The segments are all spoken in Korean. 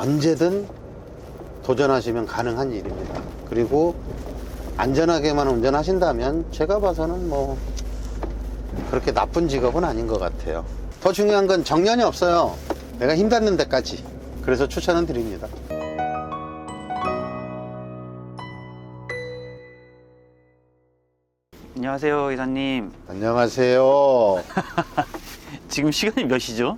언제든 도전하시면 가능한 일입니다. 그리고 안전하게만 운전하신다면 제가 봐서는 뭐 그렇게 나쁜 직업은 아닌 것 같아요. 더 중요한 건 정년이 없어요. 내가 힘 닿는 데까지. 그래서 추천은 드립니다. 안녕하세요, 이사님. 안녕하세요. 지금 시간이 몇 시죠?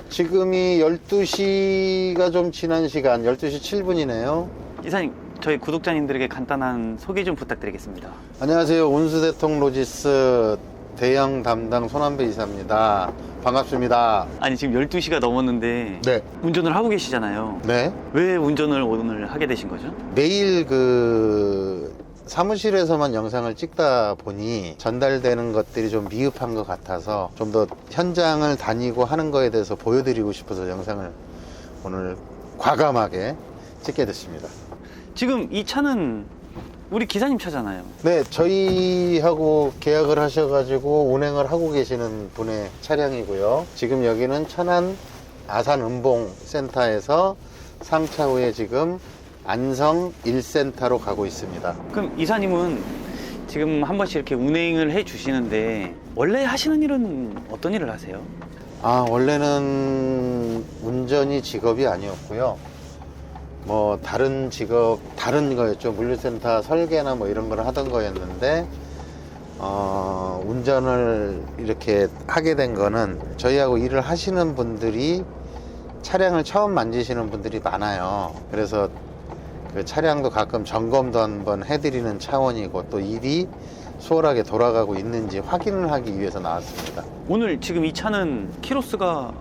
지금이 12시가 좀 지난 시간, 12시 7분이네요. 이사님, 저희 구독자님들에게 간단한 소개 좀 부탁드리겠습니다. 안녕하세요. 운수대통 로지스 대형 담당 손한배 이사입니다. 반갑습니다. 아니, 지금 12시가 넘었는데 네. 운전을 하고 계시잖아요. 네. 왜 운전을 오늘 하게 되신 거죠? 매일 사무실에서만 영상을 찍다 보니 전달되는 것들이 좀 미흡한 것 같아서 좀 더 현장을 다니고 하는 거에 대해서 보여드리고 싶어서 영상을 오늘 과감하게 찍게 됐습니다. 지금 이 차는 우리 기사님 차잖아요. 네, 저희하고 계약을 하셔가지고 운행을 하고 계시는 분의 차량이고요. 지금 여기는 천안 아산은봉센터에서 상차 후에 지금 안성 1센터로 가고 있습니다. 그럼 이사님은 지금 한 번씩 이렇게 운행을 해 주시는데 원래 하시는 일은 어떤 일을 하세요? 원래는 운전이 직업이 아니었고요. 뭐 다른 직업, 다른 거였죠. 물류센터 설계나 뭐 이런 걸 하던 거였는데 운전을 이렇게 하게 된 거는 저희하고 일을 하시는 분들이 차량을 처음 만지시는 분들이 많아요. 그래서 그 차량도 가끔 점검도 한번 해드리는 차원이고 또 일이 수월하게 돌아가고 있는지 확인을 하기 위해서 나왔습니다. 오늘 지금 이 차는 키로수가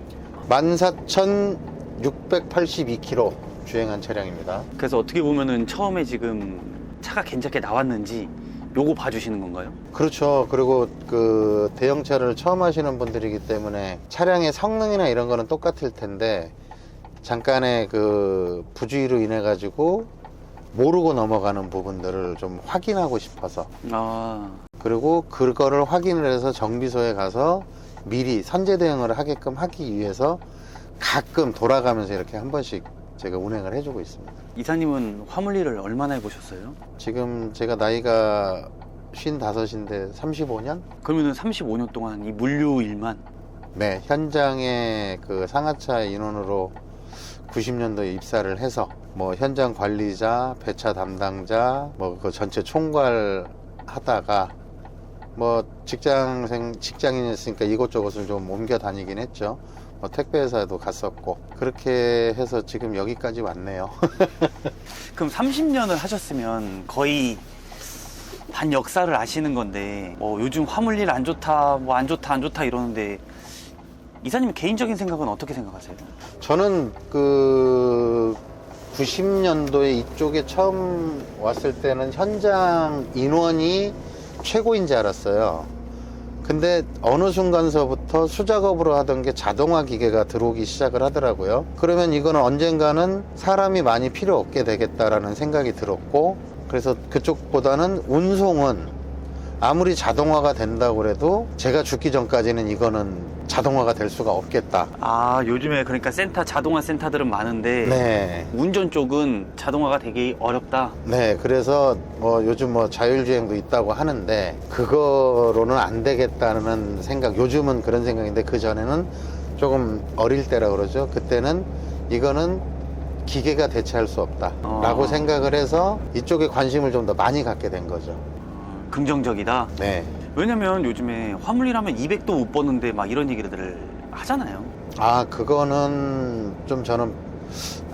14,682km 주행한 차량입니다. 그래서 어떻게 보면은 처음에 지금 차가 괜찮게 나왔는지 요거 봐주시는 건가요? 그렇죠. 그리고 그 대형차를 처음 하시는 분들이기 때문에 차량의 성능이나 이런 거는 똑같을 텐데 잠깐의 그 부주의로 인해 가지고 모르고 넘어가는 부분들을 좀 확인하고 싶어서 그리고 그거를 확인을 해서 정비소에 가서 미리 선제 대응을 하게끔 하기 위해서 가끔 돌아가면서 이렇게 한 번씩 제가 운행을 해주고 있습니다. 이사님은 화물 일을 얼마나 해보셨어요? 지금 제가 나이가 55인데 35년? 그러면은 35년 동안 이 물류 일만? 네, 현장에 그 상하차 인원으로 90년도에 입사를 해서 뭐 현장 관리자, 배차 담당자, 뭐 그 전체 총괄 하다가 뭐 직장인이었으니까 이곳저곳을 좀 옮겨 다니긴 했죠. 뭐 택배회사에도 갔었고 그렇게 해서 지금 여기까지 왔네요. 그럼 30년을 하셨으면 거의 반 역사를 아시는 건데 뭐 요즘 화물 일 안 좋다, 뭐 안 좋다 이러는데 이사님 개인적인 생각은 어떻게 생각하세요? 저는 그 90년도에 이쪽에 처음 왔을 때는 현장 인원이 최고인 줄 알았어요. 근데 어느 순간서부터 수작업으로 하던 게 자동화 기계가 들어오기 시작을 하더라고요. 그러면 이거는 언젠가는 사람이 많이 필요 없게 되겠다라는 생각이 들었고, 그래서 그쪽보다는 운송은 아무리 자동화가 된다고 해도 제가 죽기 전까지는 이거는 자동화가 될 수가 없겠다. 요즘에 그러니까 자동화 센터들은 많은데 네. 운전 쪽은 자동화가 되게 어렵다. 네, 그래서 뭐 요즘 뭐 자율주행도 있다고 하는데 그거로는 안 되겠다는 생각, 요즘은 그런 생각인데 그 전에는 조금 어릴 때라 그러죠. 그때는 이거는 기계가 대체할 수 없다 라고 생각을 해서 이쪽에 관심을 좀 더 많이 갖게 된 거죠. 긍정적이다. 네. 왜냐면 요즘에 화물일 하면 200도 못 버는데 막 이런 얘기들을 하잖아요. 그거는 좀 저는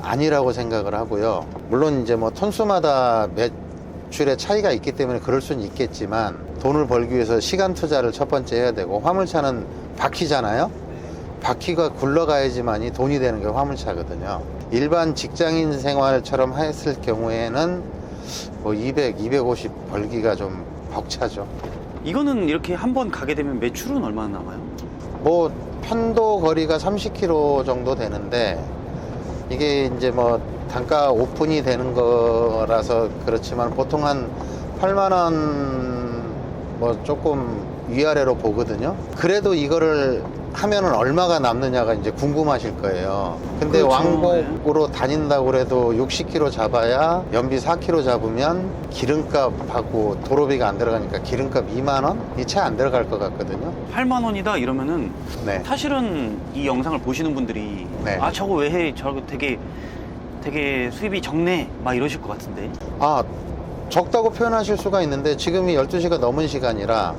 아니라고 생각을 하고요. 물론 이제 뭐 톤수마다 매출의 차이가 있기 때문에 그럴 수는 있겠지만 돈을 벌기 위해서 시간 투자를 첫 번째 해야 되고, 화물차는 바퀴잖아요. 바퀴가 굴러가야지만이 돈이 되는 게 화물차거든요. 일반 직장인 생활처럼 했을 경우에는 뭐 200, 250 벌기가 좀 벅차죠. 이거는 이렇게 한번 가게 되면 매출은 얼마나 나와요? 뭐 편도 거리가 30km 정도 되는데 이게 이제 뭐 단가 오픈이 되는 거라서 그렇지만 보통 한 8만 원 뭐 조금 위아래로 보거든요. 그래도 이거를 하면은 얼마가 남느냐가 이제 궁금하실 거예요. 근데 그렇죠. 왕복으로 다닌다고 그래도 60km 잡아야 연비 4km 잡으면 기름값하고 도로비가 안 들어가니까 기름값 2만 원이 채 안 들어갈 것 같거든요. 8만 원이다 이러면은 네. 사실은 이 영상을 보시는 분들이 네. 아 저거 왜 해? 저거 되게 수입이 적네 막 이러실 것 같은데. 아, 적다고 표현하실 수가 있는데 지금이 12시가 넘은 시간이라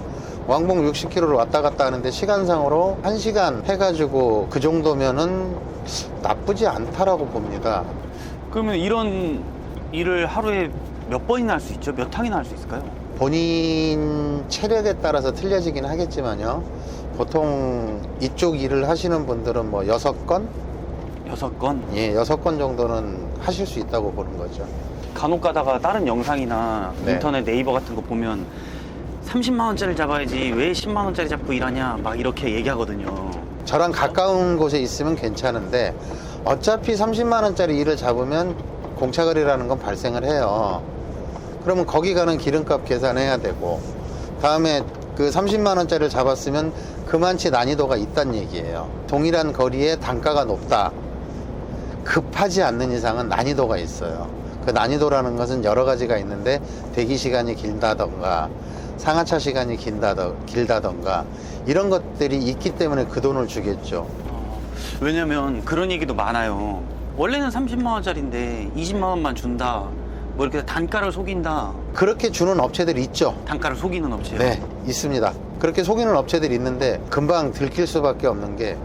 왕복 60km를 왔다 갔다 하는데 시간상으로 1시간 해가지고 그 정도면은 나쁘지 않다라고 봅니다. 그러면 이런 일을 하루에 몇 번이나 할 수 있죠? 몇 탕이나 할 수 있을까요? 본인 체력에 따라서 틀려지긴 하겠지만요. 보통 이쪽 일을 하시는 분들은 뭐 6건? 6건? 예, 6건 정도는 하실 수 있다고 보는 거죠. 간혹 가다가 다른 영상이나 네. 인터넷 네이버 같은 거 보면 30만 원짜리 잡아야지 왜 10만 원짜리 잡고 일하냐 막 이렇게 얘기하거든요. 저랑 가까운 곳에 있으면 괜찮은데 어차피 30만 원짜리 일을 잡으면 공차거리라는 건 발생을 해요. 그러면 거기 가는 기름값 계산해야 되고 다음에 그 30만 원짜리를 잡았으면 그만치 난이도가 있다는 얘기예요. 동일한 거리에 단가가 높다. 급하지 않는 이상은 난이도가 있어요. 그 난이도라는 것은 여러 가지가 있는데 대기 시간이 길다던가 상하차 시간이 길다던가 이런 것들이 있기 때문에 그 돈을 주겠죠. 왜냐면 그런 얘기도 많아요. 원래는 30만 원짜리인데 20만 원만 준다. 뭐 이렇게 단가를 속인다. 그렇게 주는 업체들이 있죠. 단가를 속이는 업체요. 네, 있습니다. 그렇게 속이는 업체들이 있는데 금방 들킬 수밖에 없는 게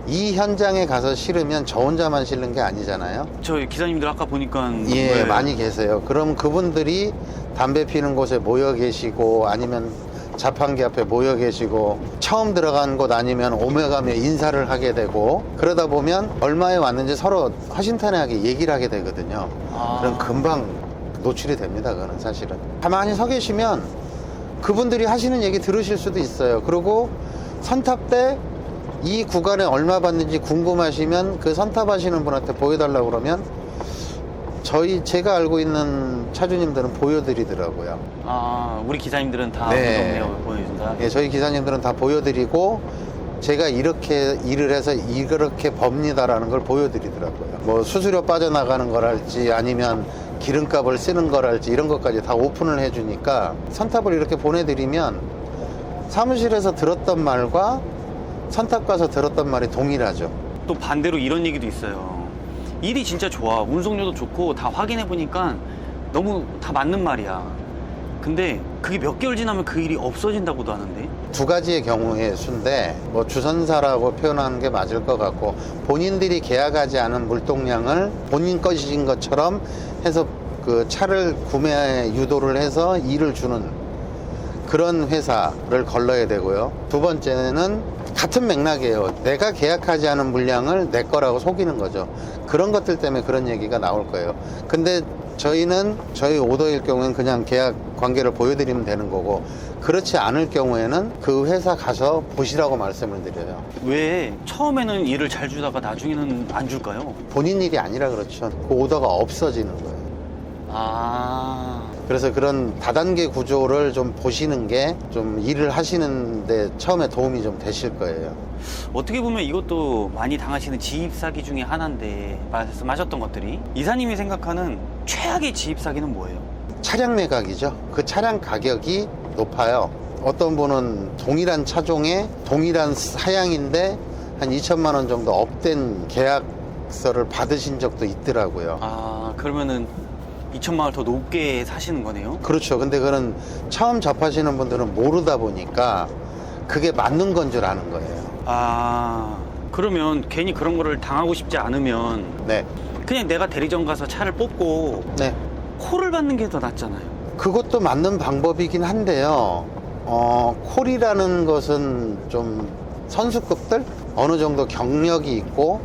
이 현장에 가서 실으면 저 혼자만 실는 게 아니잖아요. 저 기사님들 아까 보니까 예, 네. 많이 계세요. 그럼 그분들이 담배 피는 곳에 모여 계시고 아니면 자판기 앞에 모여 계시고 처음 들어간 곳 아니면 오메가며 인사를 하게 되고 그러다 보면 얼마에 왔는지 서로 허심탄회하게 얘기를 하게 되거든요. 그럼 금방 노출이 됩니다. 그거는 사실은. 가만히 서 계시면 그분들이 하시는 얘기 들으실 수도 있어요. 그리고 선탑 때 이 구간에 얼마 받는지 궁금하시면 그 선탑하시는 분한테 보여달라고 그러면 제가 알고 있는 차주님들은 보여드리더라고요. 우리 기사님들은 다 네. 무섭네요 보여준다. 예, 저희 기사님들은 다 보여드리고 제가 이렇게 일을 해서 이렇게 법니다라는 걸 보여드리더라고요. 뭐 수수료 빠져나가는 거랄지 아니면 기름값을 쓰는 거랄지 이런 것까지 다 오픈을 해주니까 선탑을 이렇게 보내드리면 사무실에서 들었던 말과 선탑 가서 들었던 말이 동일하죠. 또 반대로 이런 얘기도 있어요. 일이 진짜 좋아. 운송료도 좋고 다 확인해 보니까 너무 다 맞는 말이야. 근데 그게 몇 개월 지나면 그 일이 없어진다고도 하는데. 두 가지의 경우의 수인데 뭐 주선사라고 표현하는 게 맞을 것 같고 본인들이 계약하지 않은 물동량을 본인 것인 것처럼 해서 그 차를 구매 유도를 해서 일을 주는 그런 회사를 걸러야 되고요. 두 번째는 같은 맥락이에요. 내가 계약하지 않은 물량을 내 거라고 속이는 거죠. 그런 것들 때문에 그런 얘기가 나올 거예요. 근데 저희 오더일 경우에는 그냥 계약 관계를 보여드리면 되는 거고 그렇지 않을 경우에는 그 회사 가서 보시라고 말씀을 드려요. 왜 처음에는 일을 잘 주다가 나중에는 안 줄까요? 본인 일이 아니라 그렇죠. 그 오더가 없어지는 거예요. 그래서 그런 다단계 구조를 좀 보시는 게 좀 일을 하시는데 처음에 도움이 좀 되실 거예요. 어떻게 보면 이것도 많이 당하시는 지입 사기 중에 하나인데 말씀하셨던 것들이 이사님이 생각하는 최악의 지입 사기는 뭐예요? 차량 매각이죠. 그 차량 가격이 높아요. 어떤 분은 동일한 차종에 동일한 사양인데 한 2천만 원 정도 업된 계약서를 받으신 적도 있더라고요. 그러면은 2천만 원을 더 높게 사시는 거네요? 그렇죠. 근데 그거는 처음 접하시는 분들은 모르다 보니까 그게 맞는 건 줄 아는 거예요. 그러면 괜히 그런 거를 당하고 싶지 않으면 네. 그냥 내가 대리점 가서 차를 뽑고 네. 콜을 받는 게 더 낫잖아요. 그것도 맞는 방법이긴 한데요. 콜이라는 것은 좀 선수급들? 어느 정도 경력이 있고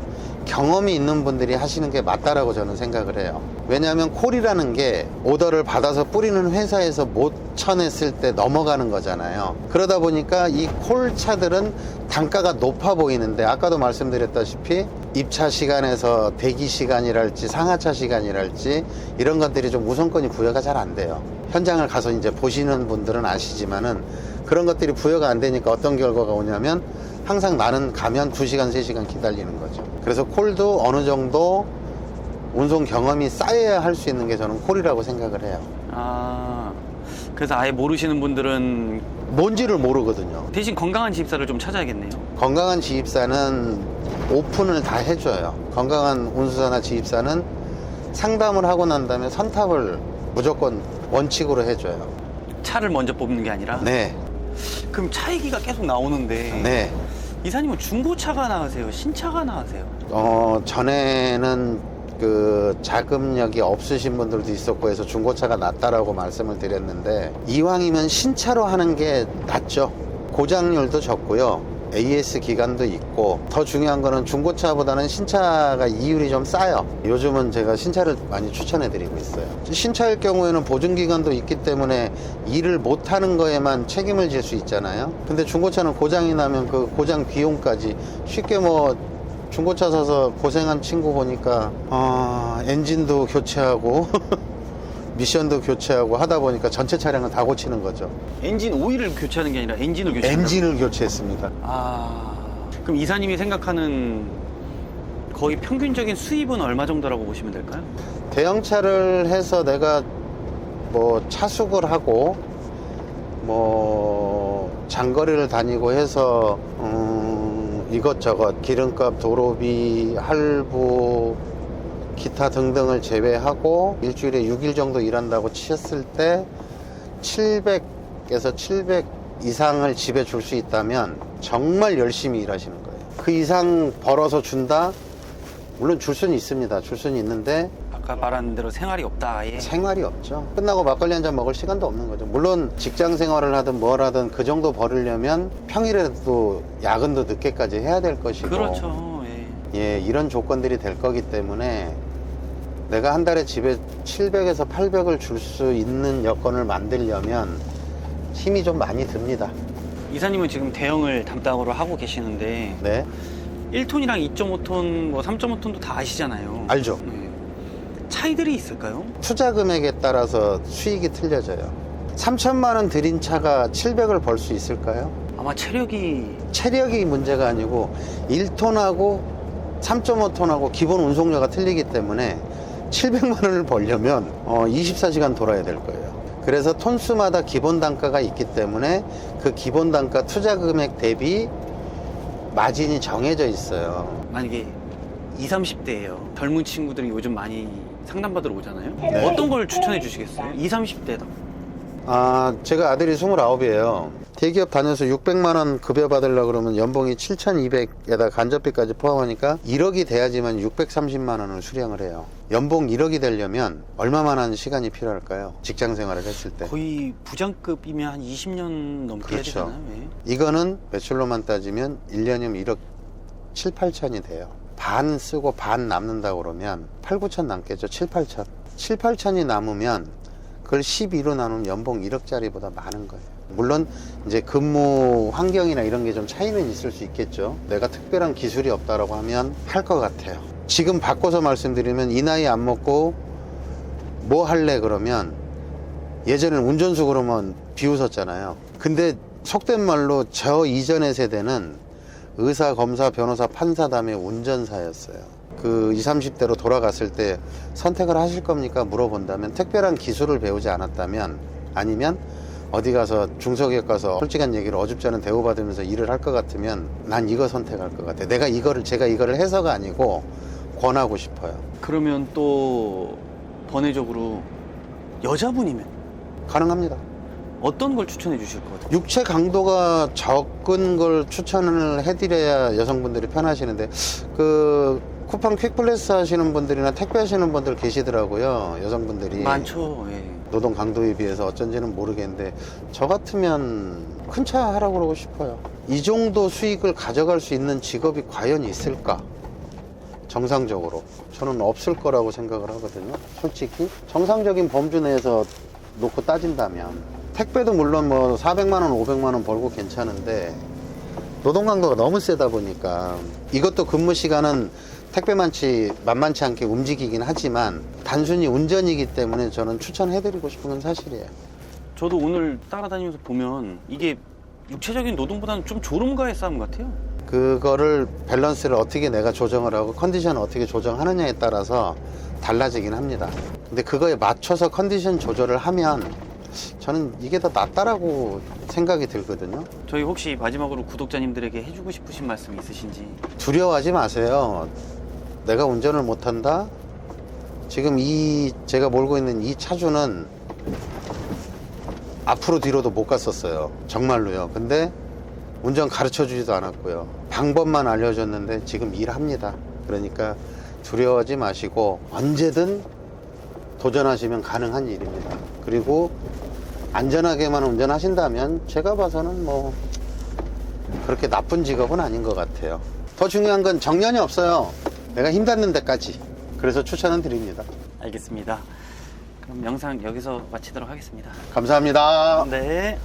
경험이 있는 분들이 하시는 게 맞다라고 저는 생각을 해요. 왜냐하면 콜이라는 게 오더를 받아서 뿌리는 회사에서 못 쳐냈을 때 넘어가는 거잖아요. 그러다 보니까 이 콜 차들은 단가가 높아 보이는데 아까도 말씀드렸다시피 입차 시간에서 대기 시간이랄지 상하차 시간이랄지 이런 것들이 좀 우선권이 부여가 잘 안 돼요. 현장을 가서 이제 보시는 분들은 아시지만은 그런 것들이 부여가 안 되니까 어떤 결과가 오냐면 항상 나는 가면 2시간, 3시간 기다리는 거죠. 그래서 콜도 어느 정도 운송 경험이 쌓여야 할 수 있는 게 저는 콜이라고 생각을 해요. 아, 그래서 아예 모르시는 분들은 뭔지를 모르거든요. 대신 건강한 지입사를 좀 찾아야겠네요. 건강한 지입사는 오픈을 다 해줘요. 건강한 운수사나 지입사는 상담을 하고 난 다음에 선탑을 무조건 원칙으로 해줘요. 차를 먼저 뽑는 게 아니라? 네. 그럼 차 얘기가 계속 나오는데 네. 이사님은 중고차가 나으세요? 신차가 나으세요? 전에는 그 자금력이 없으신 분들도 있었고 해서 중고차가 낫다라고 말씀을 드렸는데, 이왕이면 신차로 하는 게 낫죠. 고장률도 적고요. AS 기간도 있고, 더 중요한 거는 중고차보다는 신차가 이율이 좀 싸요. 요즘은 제가 신차를 많이 추천해 드리고 있어요. 신차일 경우에는 보증 기간도 있기 때문에 일을 못 하는 거에만 책임을 질 수 있잖아요. 근데 중고차는 고장이 나면 그 고장 비용까지 쉽게 뭐 중고차 사서 고생한 친구 보니까 엔진도 교체하고 미션도 교체하고 하다 보니까 전체 차량을 다 고치는 거죠. 엔진 오일을 교체하는 게 아니라 엔진을 교체한다고? 엔진을 교체했습니다. 그럼 이사님이 생각하는 거의 평균적인 수입은 얼마 정도라고 보시면 될까요? 대형차를 해서 내가 뭐 차숙을 하고 뭐 장거리를 다니고 해서 이것저것 기름값, 도로비, 할부, 기타 등등을 제외하고 일주일에 6일 정도 일한다고 치셨을 때 700에서 700 이상을 집에 줄 수 있다면 정말 열심히 일하시는 거예요. 그 이상 벌어서 준다? 물론 줄 수는 있습니다. 줄 수는 있는데 아까 말한 대로 생활이 없다 아예. 생활이 없죠. 끝나고 막걸리 한 잔 먹을 시간도 없는 거죠. 물론 직장 생활을 하든 뭘 하든 그 정도 벌으려면 평일에도 야근도 늦게까지 해야 될 것이고, 그렇죠. 예, 이런 조건들이 될 거기 때문에 내가 한 달에 집에 700에서 800을 줄 수 있는 여건을 만들려면 힘이 좀 많이 듭니다. 이사님은 지금 대형을 담당으로 하고 계시는데 네, 1톤이랑 2.5톤, 뭐 3.5톤도 다 아시잖아요. 알죠. 네. 차이들이 있을까요? 투자 금액에 따라서 수익이 틀려져요. 3천만 원 들인 차가 700을 벌 수 있을까요? 아마 체력이 문제가 아니고 1톤하고 3.5톤하고 기본 운송료가 틀리기 때문에 700만 원을 벌려면 24시간 돌아야 될 거예요. 그래서 톤수마다 기본 단가가 있기 때문에 그 기본 단가 투자 금액 대비 마진이 정해져 있어요. 만약에 20, 30대예요. 젊은 친구들이 요즘 많이 상담받으러 오잖아요. 네. 어떤 걸 추천해 주시겠어요? 20, 30대다. 제가 아들이 29이에요. 대기업 다녀서 600만 원 급여 받으려고 그러면 연봉이 7,200에다 간접비까지 포함하니까 1억이 돼야지만 630만 원을 수령을 해요. 연봉 1억이 되려면 얼마만한 시간이 필요할까요? 직장 생활을 했을 때. 거의 부장급이면 한 20년 넘게 그렇죠. 해야 되잖아요. 예. 이거는 매출로만 따지면 1년이면 1억 7, 8천이 돼요. 반 쓰고 반 남는다고 그러면 8, 9천 남겠죠. 7, 8천. 7, 8천이 남으면 그걸 12로 나누면 연봉 1억짜리보다 많은 거예요. 물론 이제 근무 환경이나 이런 게 좀 차이는 있을 수 있겠죠. 내가 특별한 기술이 없다라고 하면 할 것 같아요. 지금 바꿔서 말씀드리면 이 나이 안 먹고 뭐 할래 그러면 예전에는 운전수 그러면 비웃었잖아요. 근데 속된 말로 저 이전의 세대는 의사, 검사, 변호사, 판사 다음에 운전사였어요. 그 20, 30대로 돌아갔을 때 선택을 하실 겁니까? 물어본다면 특별한 기술을 배우지 않았다면, 아니면 어디 가서 중소기업 가서 솔직한 얘기를 어줍지 않은 대우받으면서 일을 할 것 같으면 난 이거 선택할 것 같아요. 제가 이거를 해서가 아니고 권하고 싶어요. 그러면 또 번외적으로 여자분이면 가능합니다. 어떤 걸 추천해 주실 것 같아요? 육체 강도가 적은 걸 추천을 해드려야 여성분들이 편하시는데, 그 쿠팡 퀵플래스 하시는 분들이나 택배 하시는 분들 계시더라고요. 여성분들이 많죠. 예. 노동 강도에 비해서 어쩐지는 모르겠는데 저 같으면 큰 차 하라고 그러고 싶어요. 이 정도 수익을 가져갈 수 있는 직업이 과연 있을까? 정상적으로 저는 없을 거라고 생각을 하거든요. 솔직히 정상적인 범주 내에서 놓고 따진다면 택배도 물론 뭐 400만 원, 500만 원 벌고 괜찮은데 노동 강도가 너무 세다 보니까, 이것도 근무 시간은 만만치 않게 움직이긴 하지만 단순히 운전이기 때문에 저는 추천해드리고 싶은 건 사실이에요. 저도 오늘 따라다니면서 보면 이게 육체적인 노동보다는 좀 졸음과의 싸움 같아요. 그거를 밸런스를 어떻게 내가 조정을 하고 컨디션을 어떻게 조정하느냐에 따라서 달라지긴 합니다. 근데 그거에 맞춰서 컨디션 조절을 하면 저는 이게 더 낫다라고 생각이 들거든요. 저희 혹시 마지막으로 구독자님들에게 해주고 싶으신 말씀 있으신지? 두려워하지 마세요. 내가 운전을 못한다? 지금 제가 몰고 있는 이 차주는 앞으로 뒤로도 못 갔었어요. 정말로요. 근데 운전 가르쳐 주지도 않았고요. 방법만 알려줬는데 지금 일합니다. 그러니까 두려워하지 마시고 언제든 도전하시면 가능한 일입니다. 그리고 안전하게만 운전하신다면 제가 봐서는 뭐 그렇게 나쁜 직업은 아닌 것 같아요. 더 중요한 건 정년이 없어요. 내가 힘 닿는 데까지. 그래서 추천은 드립니다. 알겠습니다. 그럼 영상 여기서 마치도록 하겠습니다. 감사합니다. 네.